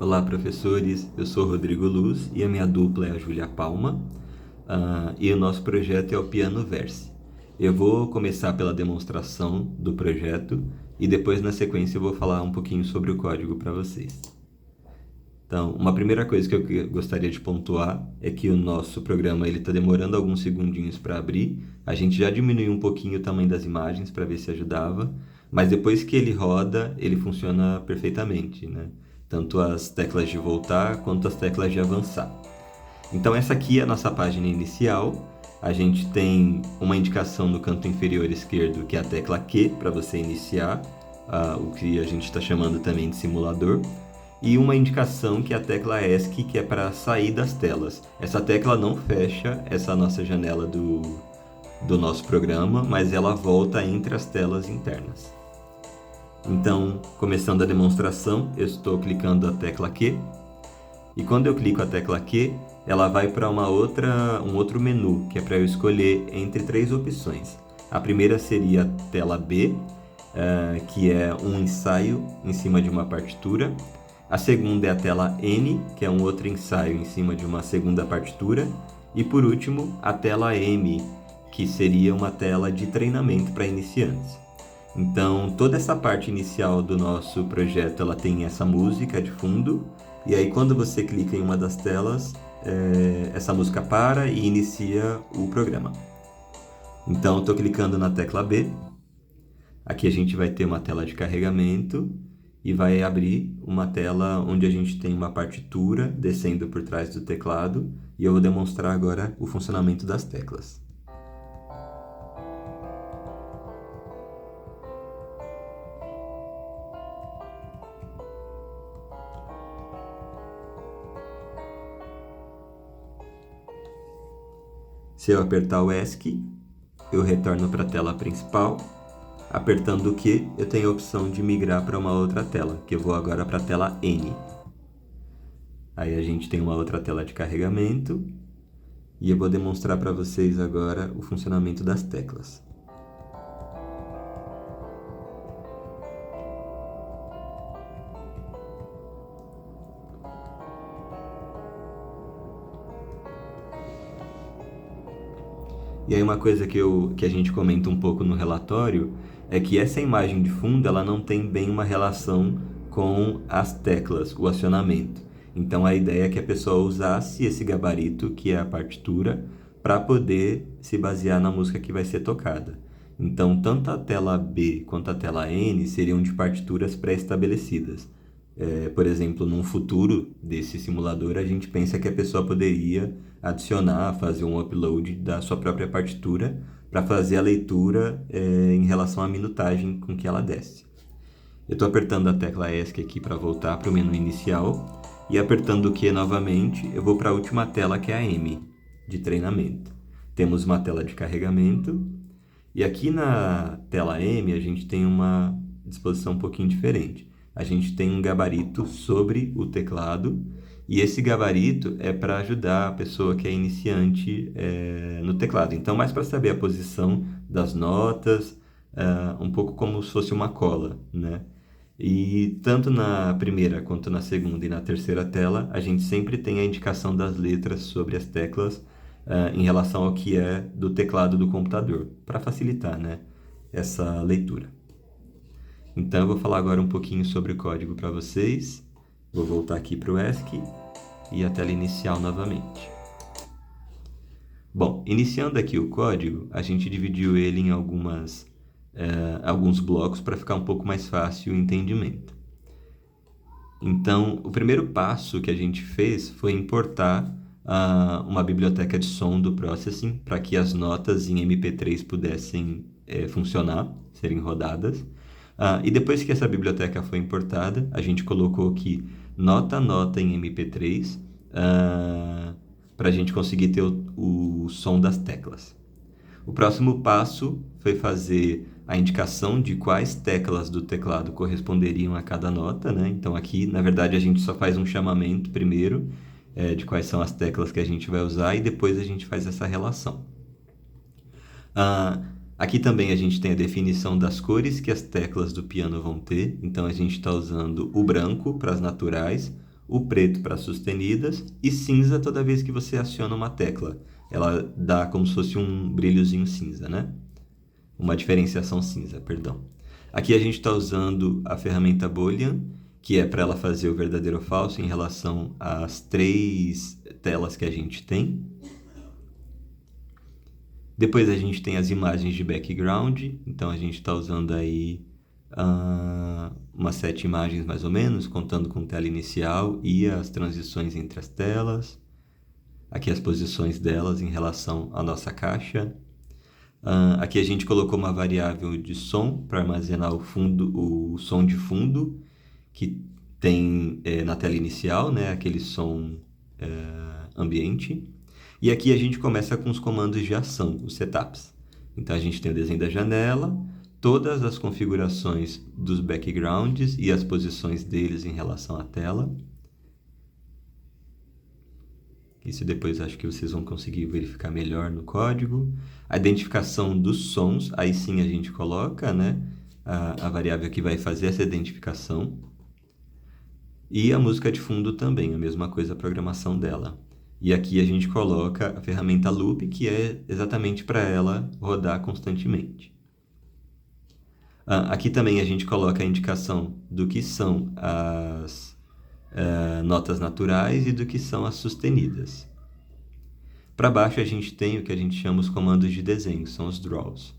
Olá, professores. Eu sou Rodrigo Luz e a minha dupla é a Júlia Palma. E o nosso projeto é o Piano Verse. Eu vou começar pela demonstração do projeto e depois, na sequência, eu vou falar um pouquinho sobre o código para vocês. Então, uma primeira coisa que eu gostaria de pontuar é que o nosso programa está demorando alguns segundinhos para abrir. A gente já diminuiu um pouquinho o tamanho das imagens para ver se ajudava, mas depois que ele roda, ele funciona perfeitamente, né? Tanto as teclas de voltar quanto as teclas de avançar. Então essa aqui é a nossa página inicial. A gente tem uma indicação no canto inferior esquerdo, que é a tecla Q, para você iniciar o que a gente está chamando também de simulador. E uma indicação que é a tecla ESC, que é para sair das telas. Essa tecla não fecha essa nossa janela do nosso programa, mas ela volta entre as telas internas. Então, começando a demonstração, eu estou clicando a tecla Q. E quando eu clico a tecla Q, ela vai para um outro menu, que é para eu escolher entre três opções. A primeira seria a tela B, que é um ensaio em cima de uma partitura. A segunda é a tela N, que é um outro ensaio em cima de uma segunda partitura. E por último, a tela M, que seria uma tela de treinamento para iniciantes. Então, toda essa parte inicial do nosso projeto, ela tem essa música de fundo, e aí quando você clica em uma das telas, essa música para e inicia o programa. Então, estou clicando na tecla B. Aqui a gente vai ter uma tela de carregamento e vai abrir uma tela onde a gente tem uma partitura descendo por trás do teclado, e eu vou demonstrar agora o funcionamento das teclas. Se eu apertar o ESC, eu retorno para a tela principal. Apertando o Q, eu tenho a opção de migrar para uma outra tela, que eu vou agora para a tela N. Aí a gente tem uma outra tela de carregamento, e eu vou demonstrar para vocês agora o funcionamento das teclas. E aí uma coisa que a gente comenta um pouco no relatório é que essa imagem de fundo ela não tem bem uma relação com as teclas, o acionamento. Então a ideia é que a pessoa usasse esse gabarito, que é a partitura, para poder se basear na música que vai ser tocada. Então tanto a tela B quanto a tela N seriam de partituras pré-estabelecidas. Por exemplo, num futuro desse simulador, a gente pensa que a pessoa poderia adicionar, fazer um upload da sua própria partitura para fazer a leitura em relação à minutagem com que ela desce. Eu estou apertando a tecla ESC aqui para voltar para o menu inicial, e apertando o Q novamente, eu vou para a última tela, que é a M, de treinamento. Temos uma tela de carregamento, e aqui na tela M a gente tem uma disposição um pouquinho diferente. A gente tem um gabarito sobre o teclado, e esse gabarito é para ajudar a pessoa que é iniciante no teclado. Então, mais para saber a posição das notas, um pouco como se fosse uma cola, né? E tanto na primeira quanto na segunda e na terceira tela, a gente sempre tem a indicação das letras sobre as teclas em relação ao que é do teclado do computador, para facilitar, né, essa leitura. Então, eu vou falar agora um pouquinho sobre o código para vocês. Vou voltar aqui para o ESC e a tela inicial novamente. Bom, iniciando aqui o código, a gente dividiu ele em alguns blocos para ficar um pouco mais fácil o entendimento. Então, o primeiro passo que a gente fez foi importar uma biblioteca de som do Processing para que as notas em MP3 pudessem funcionar, serem rodadas. E depois que essa biblioteca foi importada, a gente colocou aqui nota a nota em MP3 para a gente conseguir ter o som das teclas. O próximo passo foi fazer a indicação de quais teclas do teclado corresponderiam a cada nota, né? Então aqui, na verdade, a gente só faz um chamamento primeiro de quais são as teclas que a gente vai usar, e depois a gente faz essa relação. Aqui também a gente tem a definição das cores que as teclas do piano vão ter. Então a gente está usando o branco para as naturais, o preto para sustenidas e cinza toda vez que você aciona uma tecla. Ela dá como se fosse um brilhozinho cinza, né? Uma diferenciação cinza, perdão. Aqui a gente está usando a ferramenta Boolean, que é para ela fazer o verdadeiro ou falso em relação às 3 telas que a gente tem. Depois a gente tem as imagens de background, então a gente está usando aí umas 7 imagens mais ou menos, contando com tela inicial e as transições entre as telas. Aqui as posições delas em relação à nossa caixa. Aqui a gente colocou uma variável de som para armazenar o som de fundo que tem na tela inicial, né, aquele som ambiente. E aqui a gente começa com os comandos de ação, os setups. Então a gente tem o desenho da janela, todas as configurações dos backgrounds e as posições deles em relação à tela. Isso depois acho que vocês vão conseguir verificar melhor no código. A identificação dos sons, aí sim a gente coloca, né, a variável que vai fazer essa identificação. E a música de fundo também, a mesma coisa a programação dela. E aqui a gente coloca a ferramenta Loop, que é exatamente para ela rodar constantemente. Aqui também a gente coloca a indicação do que são as notas naturais e do que são as sustenidas. Para baixo a gente tem o que a gente chama os comandos de desenho, são os draws.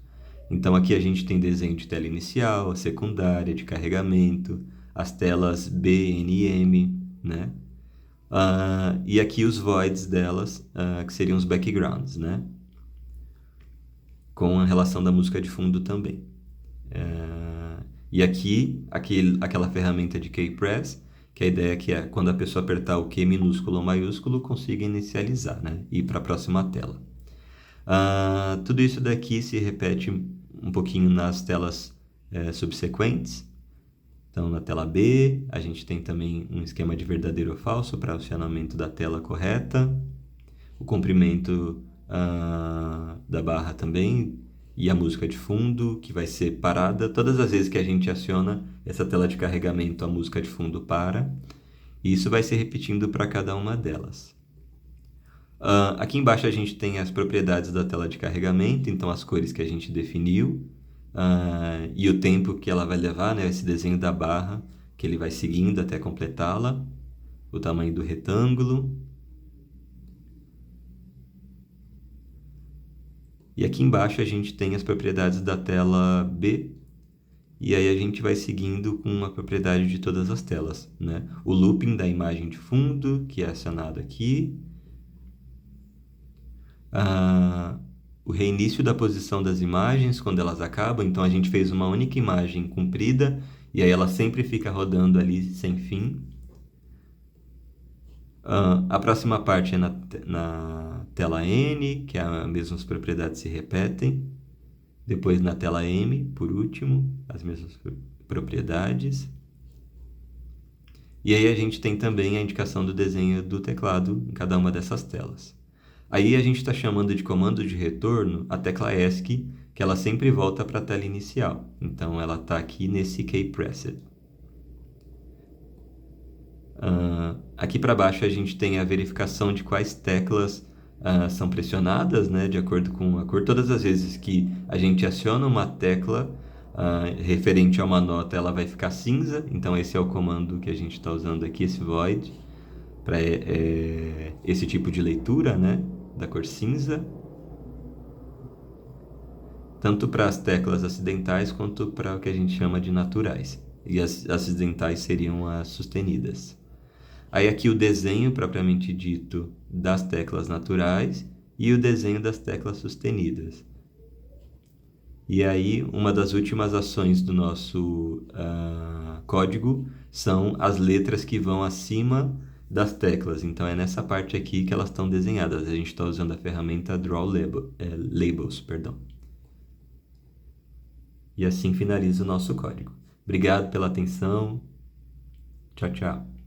Então aqui a gente tem desenho de tela inicial, a secundária, de carregamento, as telas B, N e M, né? E aqui os voids delas, que seriam os backgrounds, né? Com a relação da música de fundo também. E aqui, aquela ferramenta de keypress, que a ideia é quando a pessoa apertar o Q minúsculo ou maiúsculo, consiga inicializar, né? E ir para a próxima tela. Tudo isso daqui se repete um pouquinho nas telas subsequentes. Então, na tela B, a gente tem também um esquema de verdadeiro ou falso para o acionamento da tela correta. O comprimento da barra também. E a música de fundo, que vai ser parada. Todas as vezes que a gente aciona essa tela de carregamento, a música de fundo para. E isso vai se repetindo para cada uma delas. Aqui embaixo a gente tem as propriedades da tela de carregamento, então as cores que a gente definiu. E o tempo que ela vai levar, né? Esse desenho da barra, que ele vai seguindo até completá-la. O tamanho do retângulo. E aqui embaixo a gente tem as propriedades da tela B. E aí a gente vai seguindo com a propriedade de todas as telas, né? O looping da imagem de fundo, que é acionado aqui. O reinício da posição das imagens quando elas acabam. Então a gente fez uma única imagem comprida e aí ela sempre fica rodando ali sem fim. A próxima parte é na tela N, que as mesmas propriedades se repetem. Depois na tela M, por último, as mesmas propriedades. E aí a gente tem também a indicação do desenho do teclado em cada uma dessas telas. Aí a gente está chamando de comando de retorno a tecla ESC, que ela sempre volta para a tela inicial. Então ela está aqui nesse keypressed. Aqui para baixo a gente tem a verificação de quais teclas são pressionadas, né, de acordo com a cor. Todas as vezes que a gente aciona uma tecla referente a uma nota, ela vai ficar cinza. Então esse é o comando que a gente está usando aqui, esse void, para esse tipo de leitura, né, da cor cinza. Tanto para as teclas acidentais quanto para o que a gente chama de naturais. E as acidentais seriam as sustenidas. Aí aqui o desenho propriamente dito das teclas naturais e o desenho das teclas sustenidas. E aí uma das últimas ações do nosso código são as letras que vão acima das teclas. Então é nessa parte aqui que elas estão desenhadas. A gente está usando a ferramenta Draw Labels, perdão. E assim finaliza o nosso código. Obrigado pela atenção. Tchau, tchau.